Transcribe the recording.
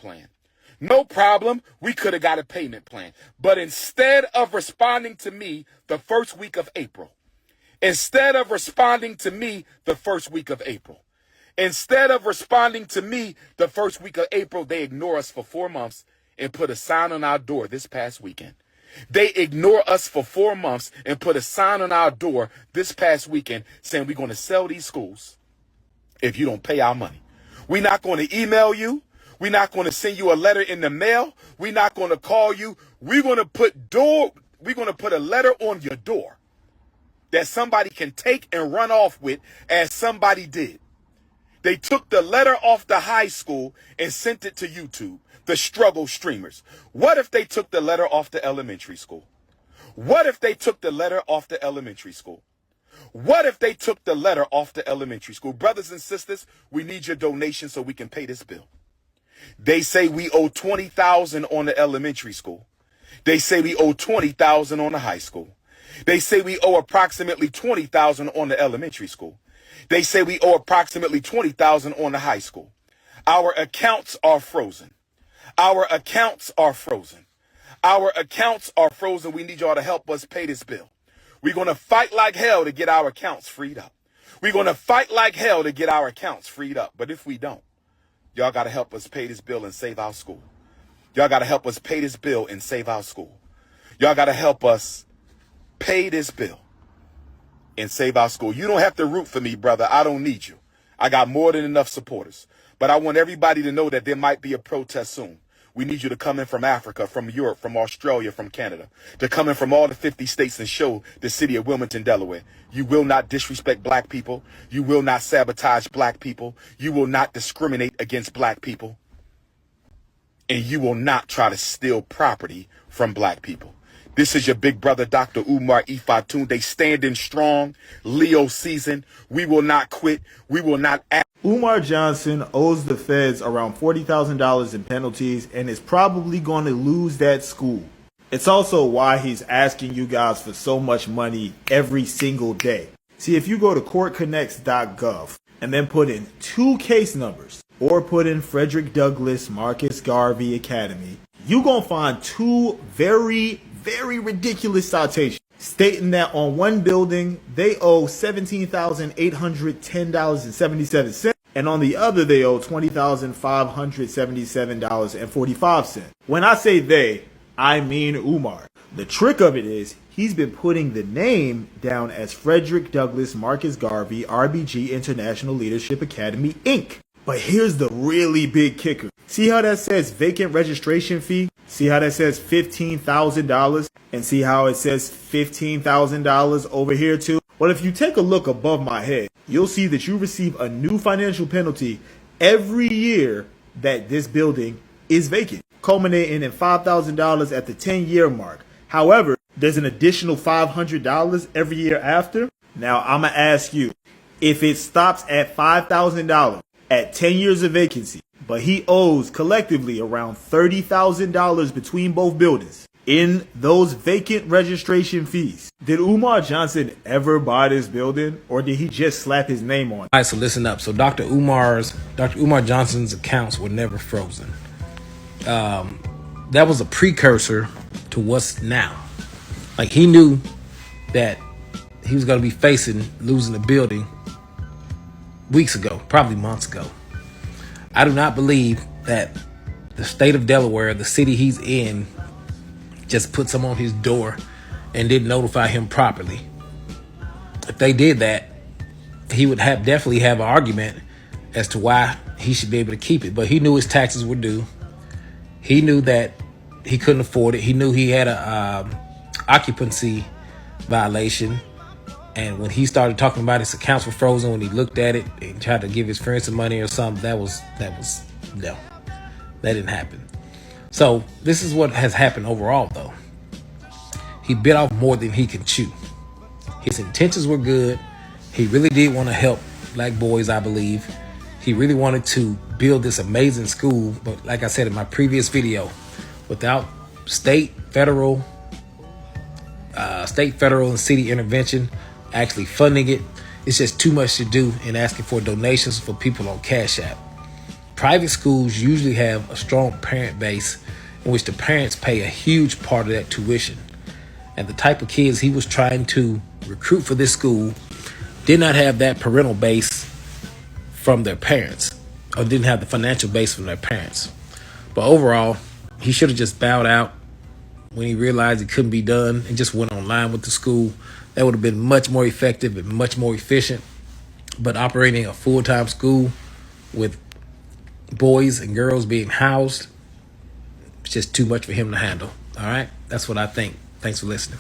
plan. No problem, we could have got a payment plan. But instead of responding to me the first week of April, instead of responding to me the first week of April, they ignore us for 4 months and put a sign on our door this past weekend. They ignore us for 4 months and put a sign on our door this past weekend saying we're going to sell these schools if you don't pay our money. We're not going to email you. We're not going to send you a letter in the mail. We're not going to call you. We're going to put a letter on your door that somebody can take and run off with, as somebody did. They took the letter off the high school and sent it to YouTube, the struggle streamers. What if they took the letter off the elementary school? What if they took the letter off the elementary school? What if they took the letter off the elementary school? Brothers and sisters, we need your donation so we can pay this bill. They say we owe $20,000 on the elementary school. They say we owe $20,000 on the high school. They say we owe approximately $20,000 on the elementary school. They say we owe approximately $20,000 on the high school. Our accounts are frozen. Our accounts are frozen. Our accounts are frozen. We need y'all to help us pay this bill. We're going to fight like hell to get our accounts freed up. We're going to fight like hell to get our accounts freed up. But if we don't, y'all got to help us pay this bill and save our school. Y'all got to help us pay this bill and save our school. Y'all got to help us pay this bill and save our school. You don't have to root for me, brother. I don't need you. I got more than enough supporters. But I want everybody to know that there might be a protest soon. We need you to come in from Africa, from Europe, from Australia, from Canada, to come in from all the 50 states and show the city of Wilmington, Delaware. You will not disrespect black people. You will not sabotage black people. You will not discriminate against black people. And you will not try to steal property from black people. This is your big brother, Dr. Umar They standing strong. Leo season. We will not quit. We will not act. Umar Johnson owes the feds around $40,000 in penalties and is probably going to lose that school. It's also why he's asking you guys for so much money every single day. See, if you go to courtconnects.gov and then put in 2 case numbers or put in Frederick Douglass Marcus Garvey Academy, you're going to find 2 very ridiculous citations stating that on one building they owe $17,810.77 and on the other they owe $20,577.45. When I say they, I mean Umar. The trick of it is he's been putting the name down as Frederick Douglass Marcus Garvey RBG International Leadership Academy Inc. But here's the really big kicker. See how that says vacant registration fee? See how that says $15,000? And see how it says $15,000 over here too? Well, if you take a look above my head, you'll see that you receive a new financial penalty every year that this building is vacant, culminating in $5,000 at the 10-year mark. However, there's an additional $500 every year after. Now, I'm going to ask you, if it stops at $5,000 at 10 years of vacancy, but he owes collectively around $30,000 between both buildings in those vacant registration fees, did Umar Johnson ever buy this building, or did he just slap his name on it? All right, so listen up. So Dr. Umar Johnson's accounts were never frozen. That was a precursor to what's now. Like, he knew that he was going to be facing losing the building weeks ago, probably months ago. I do not believe that the state of Delaware, the city he's in, just put some on his door and didn't notify him properly. If they did that, he would definitely have an argument as to why he should be able to keep it. But he knew his taxes were due. He knew that he couldn't afford it. He knew he had a occupancy violation. And when he started talking about his accounts were frozen, when he looked at it and tried to give his friends some money or something, no, that didn't happen. So this is what has happened overall, though. He bit off more than he can chew. His intentions were good. He really did want to help black boys, I believe. He really wanted to build this amazing school. But like I said in my previous video, without state, federal, and city intervention, actually funding it, it's just too much to do in asking for donations for people on Cash App. Private schools usually have a strong parent base in which the parents pay a huge part of that tuition. And the type of kids he was trying to recruit for this school did not have that parental base from their parents, or didn't have the financial base from their parents. But overall, he should have just bowed out when he realized it couldn't be done and just went online with the school. That would have been much more effective and much more efficient. But operating a full-time school with boys and girls being housed, it's just too much for him to handle. All right? That's what I think. Thanks for listening.